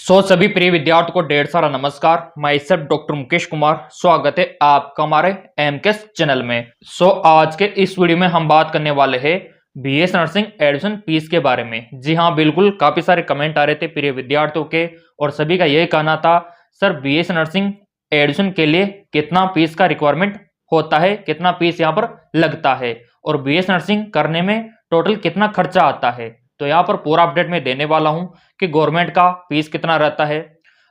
सभी प्रिय विद्यार्थियों को ढेर सारा नमस्कार। मैं सर डॉक्टर मुकेश कुमार, स्वागत है आपका हमारे एमकेएस चैनल में। आज के इस वीडियो में हम बात करने वाले हैं बीएस नर्सिंग एडमिशन फीस के बारे में। जी हाँ, बिल्कुल काफी सारे कमेंट आ रहे थे प्रिय विद्यार्थियों के और सभी का यही कहना था, सर बीएस नर्सिंग एडमिशन के लिए कितना फीस का रिक्वायरमेंट होता है, कितना फीस यहाँ पर लगता है और बीएस नर्सिंग करने में टोटल कितना खर्चा आता है। तो यहाँ पर पूरा अपडेट मैं देने वाला हूँ कि गवर्नमेंट का फीस कितना रहता है,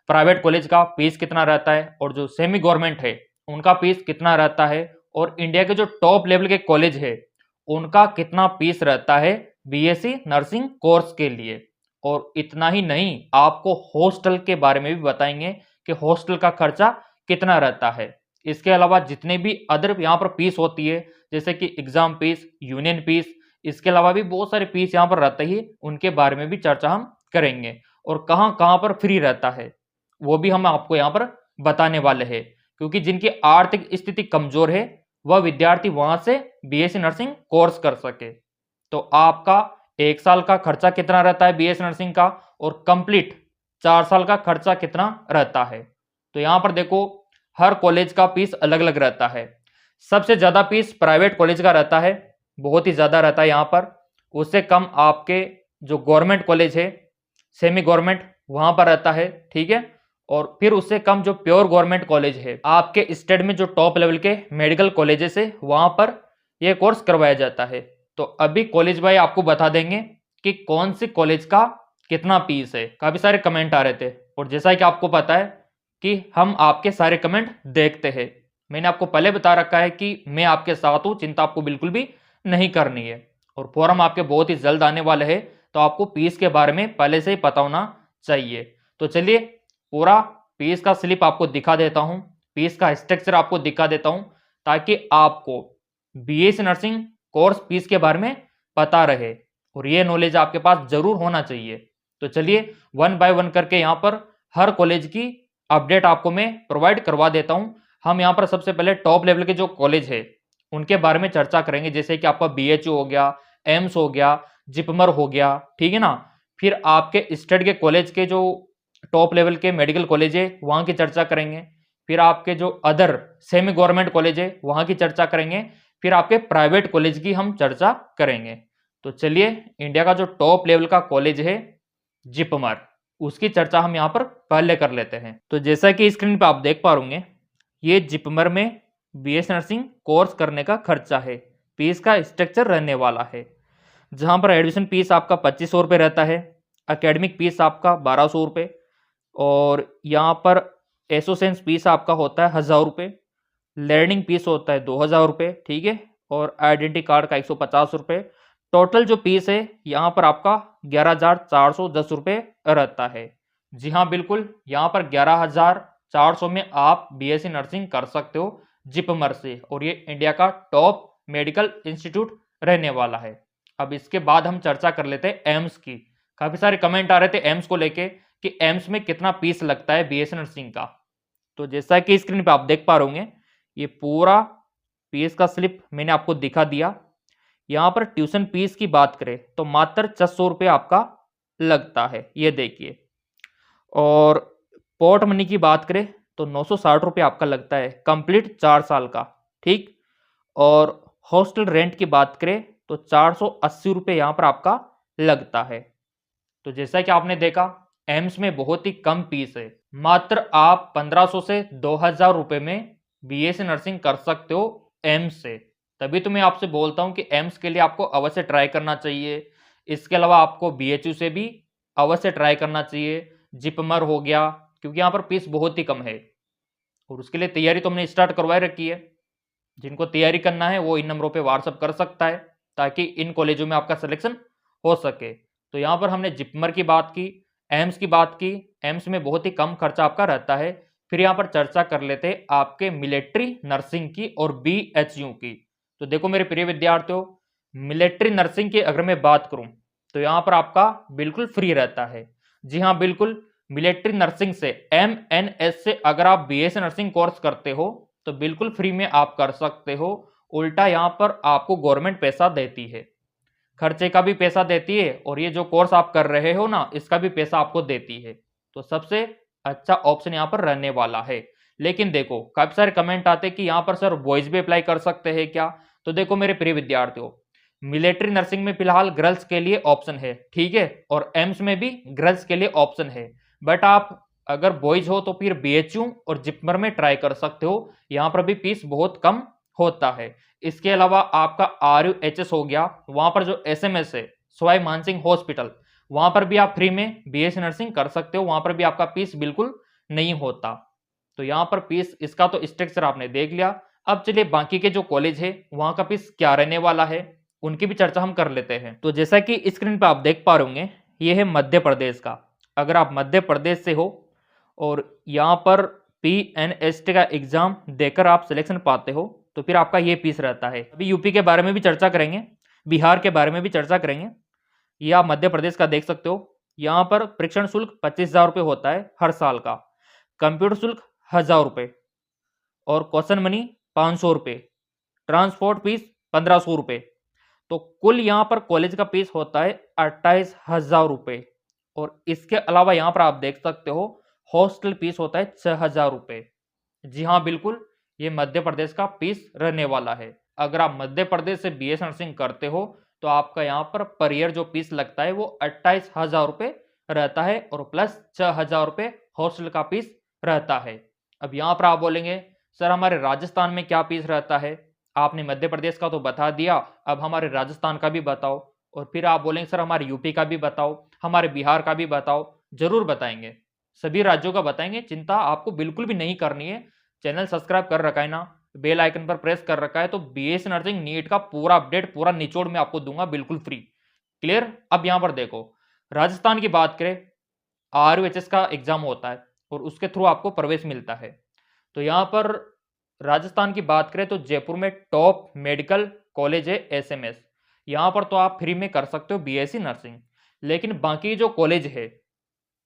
प्राइवेट कॉलेज का फीस कितना रहता है और जो सेमी गवर्नमेंट है उनका फीस कितना रहता है और इंडिया के जो टॉप लेवल के कॉलेज है उनका कितना फीस रहता है बीएससी नर्सिंग कोर्स के लिए। और इतना ही नहीं, आपको हॉस्टल के बारे में भी बताएंगे कि हॉस्टल का खर्चा कितना रहता है। इसके अलावा जितने भी अदर यहाँ पर फीस होती है, जैसे कि एग्जाम फीस, यूनियन फीस, इसके अलावा भी बहुत सारे फीस यहाँ पर रहते ही, उनके बारे में भी चर्चा हम करेंगे और कहां कहां पर फ्री रहता है वो भी हम आपको यहां पर बताने वाले हैं। क्योंकि जिनकी आर्थिक स्थिति कमजोर है वह विद्यार्थी वहां से बीएससी नर्सिंग कोर्स कर सके। तो आपका एक साल का खर्चा कितना रहता है बीएससी नर्सिंग का और कंप्लीट 4 साल का खर्चा कितना रहता है। तो यहां पर देखो, हर कॉलेज का फीस अलग अलग रहता है। सबसे ज्यादा फीस प्राइवेट कॉलेज का रहता है, बहुत ही ज्यादा रहता है यहाँ पर। उससे कम आपके जो गवर्नमेंट कॉलेज है, सेमी गवर्नमेंट, वहां पर रहता है, ठीक है। और फिर उससे कम जो प्योर गवर्नमेंट कॉलेज है, आपके स्टेट में जो टॉप लेवल के मेडिकल कॉलेजेस है, वहां पर यह कोर्स करवाया जाता है। तो अभी कॉलेज भाई आपको बता देंगे कि कौन सी कॉलेज का कितना फीस है। काफी सारे कमेंट आ रहे थे और जैसा कि आपको पता है कि हम आपके सारे कमेंट देखते हैं। मैंने आपको पहले बता रखा है कि मैं आपके साथ हूं, चिंता आपको बिल्कुल भी नहीं करनी है। और फॉर्म आपके बहुत ही जल्द आने वाले हैं, तो आपको फीस के बारे में पहले से ही पता होना चाहिए। तो चलिए पूरा फीस का स्लिप आपको दिखा देता हूं, फीस का स्ट्रक्चर आपको दिखा देता हूं, ताकि आपको बीएससी नर्सिंग कोर्स फीस के बारे में पता रहे और ये नॉलेज आपके पास जरूर होना चाहिए। तो चलिए वन बाय वन करके यहाँ पर हर कॉलेज की अपडेट आपको मैं प्रोवाइड करवा देता हूं। हम यहाँ पर सबसे पहले टॉप लेवल के जो कॉलेज है उनके बारे में चर्चा करेंगे, जैसे कि आपका बीएचयू हो गया, एम्स हो गया, जिपमर हो गया, ठीक है ना। फिर आपके स्टेट के कॉलेज के जो टॉप लेवल के मेडिकल कॉलेज है वहां की चर्चा करेंगे। फिर आपके जो अदर सेमी गवर्नमेंट कॉलेज है वहां की चर्चा करेंगे। फिर आपके प्राइवेट कॉलेज की हम चर्चा करेंगे। तो चलिए इंडिया का जो टॉप लेवल का कॉलेज है जिपमर, उसकी चर्चा हम यहाँ पर पहले कर लेते हैं। तो जैसा कि स्क्रीन पर आप देख पा रहे, ये जिपमर में बीएस नर्सिंग कोर्स करने का खर्चा है, फीस का स्ट्रक्चर रहने वाला है। जहां पर एडमिशन फीस आपका 2500 रुपये रहता है, एकेडमिक फीस आपका 1200 रुपये और यहाँ पर एसोसेंस फीस आपका होता है 1000 रुपये, लर्निंग फीस होता है 2000 रुपये, ठीक है, और आइडेंटिटी कार्ड का 150 रुपये। टोटल जो फीस है यहाँ पर आपका 11,410 रुपये रहता है। जी हाँ बिल्कुल, यहाँ पर 11,400 में आप बीएससी नर्सिंग कर सकते हो जिपमर से, और ये इंडिया का टॉप मेडिकल इंस्टीट्यूट रहने वाला है। अब इसके बाद हम चर्चा कर लेते हैं एम्स की। काफी सारे कमेंट आ रहे थे एम्स को लेके कि एम्स में कितना फीस लगता है बीएससी नर्सिंग का। तो जैसा कि स्क्रीन पे आप देख पा रहे होंगे, ये पूरा फीस का स्लिप मैंने आपको दिखा दिया। यहाँ पर ट्यूशन फीस की बात करें तो मात्र 600 रुपये आपका लगता है, ये देखिए। और पोर्ट मनी की बात करें तो 960 रुपये आपका लगता है कंप्लीट 4 साल का, ठीक। और हॉस्टल रेंट की बात करें तो 480 रुपये यहाँ पर आपका लगता है। तो जैसा कि आपने देखा एम्स में बहुत ही कम फीस है, मात्र आप 1500 से 2000 रुपये में बीएससी नर्सिंग कर सकते हो एम्स से। तभी तो मैं आपसे बोलता हूँ कि एम्स के लिए आपको अवश्य ट्राई करना चाहिए। इसके अलावा आपको बीएचयू से भी अवश्य ट्राई करना चाहिए, जिपमर हो गया, क्योंकि यहाँ पर फीस बहुत ही कम है। और उसके लिए तैयारी तो हमने स्टार्ट करवाई रखी है। जिनको तैयारी करना है वो इन नंबरों पे व्हाट्सअप कर सकता है, ताकि इन कॉलेजों में आपका सिलेक्शन हो सके। तो यहाँ पर हमने जिपमर की बात की, एम्स की बात की। एम्स में बहुत ही कम खर्चा आपका रहता है। फिर यहाँ पर चर्चा कर लेते आपके मिलिट्री नर्सिंग की और बीएचयू की। तो देखो मेरे प्रिय विद्यार्थियों, मिलिट्री नर्सिंग की अगर मैं बात करूं तो यहाँ पर आपका बिल्कुल फ्री रहता है। जी हाँ बिल्कुल, मिलिट्री नर्सिंग से एमएनएस से अगर आप बीएससी नर्सिंग कोर्स करते हो तो बिल्कुल फ्री में आप कर सकते हो। उल्टा यहाँ पर आपको गवर्नमेंट पैसा देती है, खर्चे का भी पैसा देती है और ये जो कोर्स आप कर रहे हो ना, इसका भी पैसा आपको देती है। तो सबसे अच्छा ऑप्शन यहाँ पर रहने वाला है। लेकिन देखो काफी सारे कमेंट आते कि यहाँ पर सर बॉयज भी अप्लाई कर सकते हैं क्या? तो देखो मेरे प्रिय विद्यार्थियों, मिलिट्री नर्सिंग में फिलहाल गर्ल्स के लिए ऑप्शन है, ठीक है, और एम्स में भी गर्ल्स के लिए ऑप्शन है। बट आप अगर बॉयज हो तो फिर बीएचयू और जिपमर में ट्राई कर सकते हो, यहाँ पर भी फीस बहुत कम होता है। इसके अलावा आपका RUHS हो गया, वहां पर जो SMS है सवाई मानसिंह हॉस्पिटल, वहां पर भी आप फ्री में बीएससी नर्सिंग कर सकते हो, वहां पर भी आपका फीस बिल्कुल नहीं होता। तो यहाँ पर फीस इसका तो स्ट्रक्चर आपने देख लिया। अब चलिए बाकी के जो कॉलेज है वहां का फीस क्या रहने वाला है उनकी भी चर्चा हम कर लेते हैं। तो जैसा कि स्क्रीन पर आप देख पा रहे होंगे, ये है मध्य प्रदेश का। अगर आप मध्य प्रदेश से हो और यहाँ पर PNST का एग्जाम देकर आप सिलेक्शन पाते हो तो फिर आपका ये फीस रहता है। अभी यूपी के बारे में भी चर्चा करेंगे, बिहार के बारे में भी चर्चा करेंगे। ये आप मध्य प्रदेश का देख सकते हो, यहाँ पर परीक्षण शुल्क 25,000 रुपये होता है हर साल का, कंप्यूटर शुल्क 1,000 रुपये और क्वेश्चन मनी 500 रुपये, ट्रांसपोर्ट फीस 1,500 रुपये। तो कुल यहाँ पर कॉलेज का फीस होता है 28,000 रुपये। और इसके अलावा यहाँ पर आप देख सकते हो हॉस्टल फीस होता है 6,000 रुपये। जी हाँ बिल्कुल, ये मध्य प्रदेश का फीस रहने वाला है। अगर आप मध्य प्रदेश से BS नर्सिंग करते हो तो आपका यहाँ पर ईयर जो फीस लगता है वो 28,000 रुपये रहता है और प्लस 6,000 रुपये हॉस्टल का फीस रहता है। अब यहाँ पर आप बोलेंगे सर हमारे राजस्थान में क्या फीस रहता है? आपने मध्य प्रदेश का तो बता दिया, अब हमारे राजस्थान का भी बताओ। और फिर आप बोलेंगे सर हमारे यूपी का भी बताओ, हमारे बिहार का भी बताओ। जरूर बताएंगे, सभी राज्यों का बताएंगे, चिंता आपको बिल्कुल भी नहीं करनी है। चैनल सब्सक्राइब कर रखा है ना, बेल आइकन पर प्रेस कर रखा है, तो BS नर्सिंग नीट का पूरा अपडेट पूरा निचोड़ में आपको दूंगा बिल्कुल फ्री। क्लियर? अब यहां पर देखो, राजस्थान की बात करें, RUHS का एग्जाम होता है और उसके थ्रू आपको प्रवेश मिलता है। तो यहां पर राजस्थान की बात करें तो जयपुर में टॉप मेडिकल कॉलेज है SMS, यहां पर तो आप फ्री में कर सकते हो BSc नर्सिंग। लेकिन बाकी जो कॉलेज है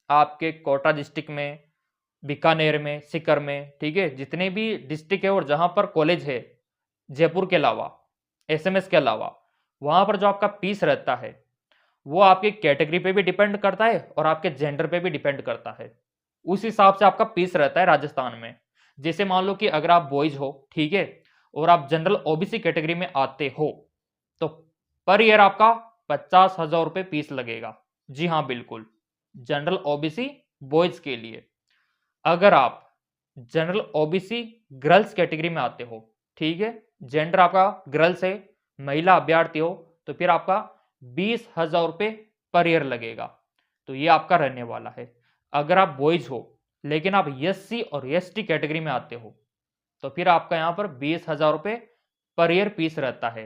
आपके कोटा डिस्ट्रिक्ट में, बीकानेर में, सीकर में, ठीक है, जितने भी डिस्ट्रिक्ट है और जहां पर कॉलेज है जयपुर के अलावा, SMS के अलावा, वहां पर जो आपका फीस रहता है वो आपकी कैटेगरी पे भी डिपेंड करता है और आपके जेंडर पे भी डिपेंड करता है। उस हिसाब से आपका फीस रहता है राजस्थान में। जैसे मान लो कि अगर आप बॉयज हो, ठीक है, और आप जनरल OBC कैटेगरी में आते हो तो पर ईयर आपका 50,000 रुपये फीस लगेगा। जी हाँ बिल्कुल, जनरल OBC बॉयज के लिए। अगर आप जनरल OBC गर्ल्स कैटेगरी में आते हो, ठीक है, जेंडर आपका गर्ल्स है, महिला अभ्यर्थी हो, तो फिर आपका 20,000 रुपये पर ईयर लगेगा। तो ये आपका रहने वाला है। अगर आप बॉयज हो लेकिन आप SC और ST कैटेगरी में आते हो तो फिर आपका यहाँ पर 20,000 रुपये पर ईयर फीस रहता है।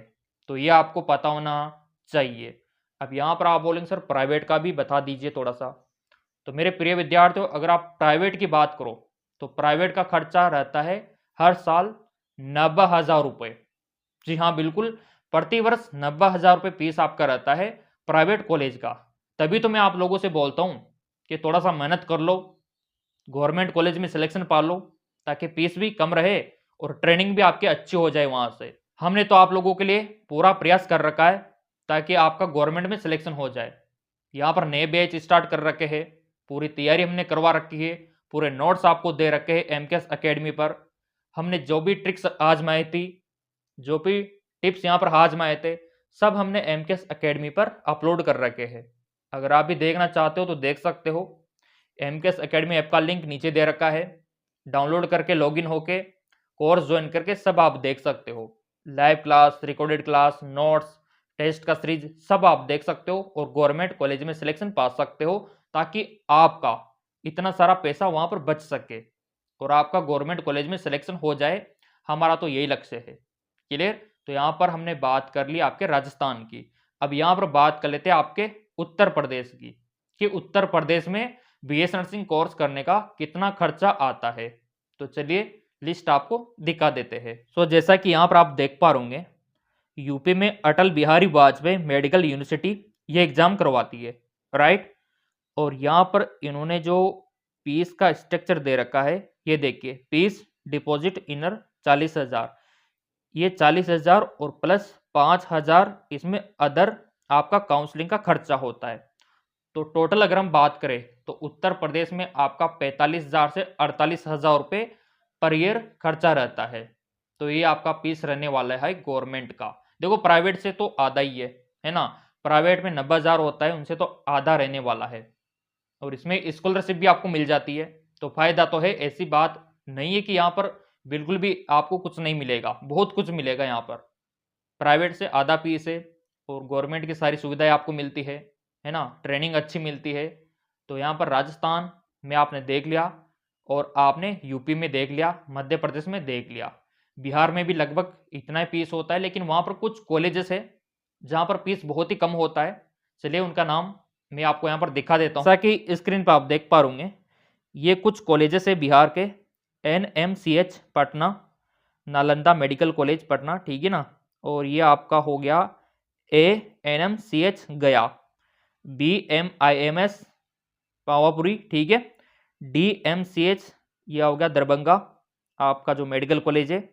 तो ये आपको पता होना चाहिए। अब यहाँ पर आप बोलेंगे सर प्राइवेट का भी बता दीजिए थोड़ा सा। तो मेरे प्रिय विद्यार्थियों, अगर आप प्राइवेट की बात करो तो प्राइवेट का खर्चा रहता है हर साल 90,000 रुपये। जी हाँ बिल्कुल, प्रति वर्ष 90,000 रुपये फीस आपका रहता है प्राइवेट कॉलेज का। तभी तो मैं आप लोगों से बोलता हूँ कि थोड़ा सा मेहनत कर लो, गवर्नमेंट कॉलेज में सिलेक्शन पा लो, ताकि फीस भी कम रहे और ट्रेनिंग भी आपकी अच्छी हो जाए वहाँ से। हमने तो आप लोगों के लिए पूरा प्रयास कर रखा है ताकि आपका गवर्नमेंट में सिलेक्शन हो जाए। यहाँ पर नए बैच स्टार्ट कर रखे हैं, पूरी तैयारी हमने करवा रखी है, पूरे नोट्स आपको दे रखे हैं MKS अकेडमी पर। हमने जो भी ट्रिक्स आजमाई थी, जो भी टिप्स यहाँ पर आजमाए थे, सब हमने MKS अकेडमी पर अपलोड कर रखे हैं। अगर आप भी देखना चाहते हो तो देख सकते हो। MKS अकेडमी ऐप का लिंक नीचे दे रखा है, डाउनलोड करके लॉगिन होके कोर्स ज्वाइन करके सब आप देख सकते हो। Live class, recorded class, notes, test का सीरीज सब आप देख सकते हो और गवर्नमेंट कॉलेज में सिलेक्शन पा सकते हो, ताकि आपका इतना सारा पैसा वहां पर बच सके और आपका गवर्नमेंट कॉलेज में सिलेक्शन हो जाए। हमारा तो यही लक्ष्य है। क्लियर? तो यहाँ पर हमने बात कर ली आपके राजस्थान की। अब यहाँ पर बात कर लेते हैं आपके उत्तर प्रदेश की, कि उत्तर प्रदेश में BS नर्सिंग कोर्स करने का कितना खर्चा आता है। तो चलिए लिस्ट आपको दिखा देते हैं। सो जैसा कि यहाँ पर आप देख पा रहे यूपी में अटल बिहारी वाजपेयी मेडिकल यूनिवर्सिटी ये एग्जाम करवाती है, राइट। और यहाँ पर इन्होंने जो फीस का स्ट्रक्चर दे रखा है, ये देखिए, फीस डिपॉजिट इनर 40,000, ये 40,000 और प्लस 5,000 इसमें अदर आपका काउंसलिंग का खर्चा होता है। तो टोटल अगर हम बात करें तो उत्तर प्रदेश में आपका 45,000 से 48,000 रुपये पर ईयर खर्चा रहता है। तो ये आपका फीस रहने वाला है गवर्नमेंट का। देखो प्राइवेट से तो आधा ही है ना। प्राइवेट में 90,000 होता है, उनसे तो आधा रहने वाला है। और इसमें स्कॉलरशिप भी आपको मिल जाती है, तो फायदा तो है। ऐसी बात नहीं है कि यहाँ पर बिल्कुल भी आपको कुछ नहीं मिलेगा, बहुत कुछ मिलेगा यहाँ पर। प्राइवेट से आधा फीस है और गवर्नमेंट की सारी सुविधाएं आपको मिलती है ना। ट्रेनिंग अच्छी मिलती है। तो यहाँ पर राजस्थान में आपने देख लिया और आपने यूपी में देख लिया, मध्य प्रदेश में देख लिया, बिहार में भी लगभग इतना ही फीस होता है। लेकिन वहाँ पर कुछ कॉलेजेस है जहाँ पर फीस बहुत ही कम होता है। चलिए उनका नाम मैं आपको यहाँ पर दिखा देता हूँ, जैसा कि स्क्रीन पर आप देख पा रहे। ये कुछ कॉलेजेस है बिहार के। NMCH Patna, Nalanda medical college Patna, ठीक है ना। और ये आपका हो गया ANMCH गया, BMIMS पावापुरी, ठीक है। DMCH ये हो गया दरभंगा, आपका जो मेडिकल कॉलेज है।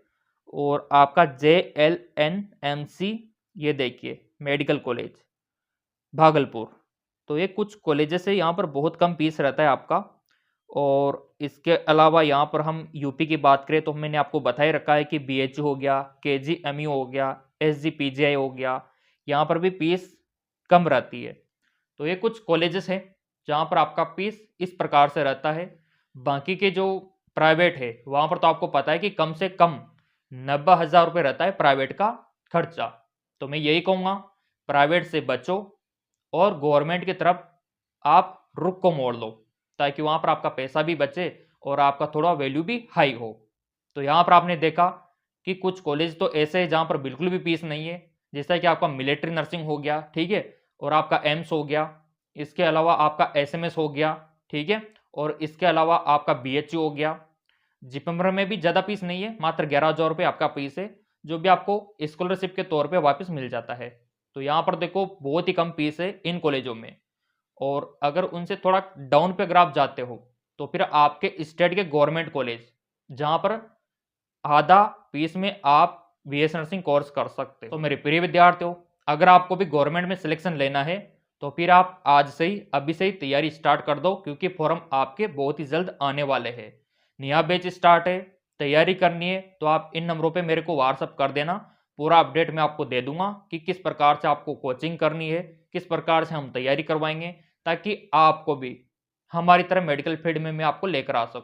और आपका JLNMC ये देखिए मेडिकल कॉलेज भागलपुर। तो ये कुछ कॉलेजेस है, यहाँ पर बहुत कम फीस रहता है आपका। और इसके अलावा यहाँ पर हम यूपी की बात करें तो मैंने आपको बता ही रखा है कि BHU हो गया, KGMU हो गया, SGPGI हो गया, यहाँ पर भी फीस कम रहती है। तो ये कुछ कॉलेजेस हैं जहाँ पर आपका फीस इस प्रकार से रहता है। बाकी के जो प्राइवेट है वहाँ पर तो आपको पता है कि कम से कम 90,000 रुपये रहता है प्राइवेट का खर्चा। तो मैं यही कहूँगा प्राइवेट से बचो और गवर्नमेंट की तरफ आप रुख को मोड़ लो, ताकि वहाँ पर आपका पैसा भी बचे और आपका थोड़ा वैल्यू भी हाई हो। तो यहाँ पर आपने देखा कि कुछ कॉलेज तो ऐसे हैं जहाँ पर बिल्कुल भी फीस नहीं है, जैसा कि आपका मिलिट्री नर्सिंग हो गया, ठीक है, और आपका एम्स हो गया। इसके अलावा आपका SMS हो गया, ठीक है, और इसके अलावा आपका BHU हो गया। जिपमर में भी ज़्यादा फीस नहीं है, मात्र 11,000 रुपये आपका फीस है, जो भी आपको स्कॉलरशिप के तौर पर वापस मिल जाता है। तो यहाँ पर देखो बहुत ही कम फीस है इन कॉलेजों में। और अगर उनसे थोड़ा डाउन पे अगर आप जाते हो तो फिर आपके स्टेट के गवर्नमेंट कॉलेज, जहां पर आधा फीस में आप BS नर्सिंग कोर्स कर सकते हो। तो मेरे प्रिय विद्यार्थियों, अगर आपको भी गवर्नमेंट में सिलेक्शन लेना है तो फिर आप आज से ही, अभी से ही तैयारी स्टार्ट कर दो, क्योंकि फॉर्म आपके बहुत ही जल्द आने वाले हैं। नया बैच स्टार्ट है, तैयारी करनी है तो आप इन नंबरों पे मेरे को व्हाट्सअप कर देना। पूरा अपडेट मैं आपको दे दूंगा कि किस प्रकार से आपको कोचिंग करनी है, किस प्रकार से हम तैयारी करवाएंगे, ताकि आपको भी हमारी तरह मेडिकल फील्ड में मैं आपको लेकर आ सकूं।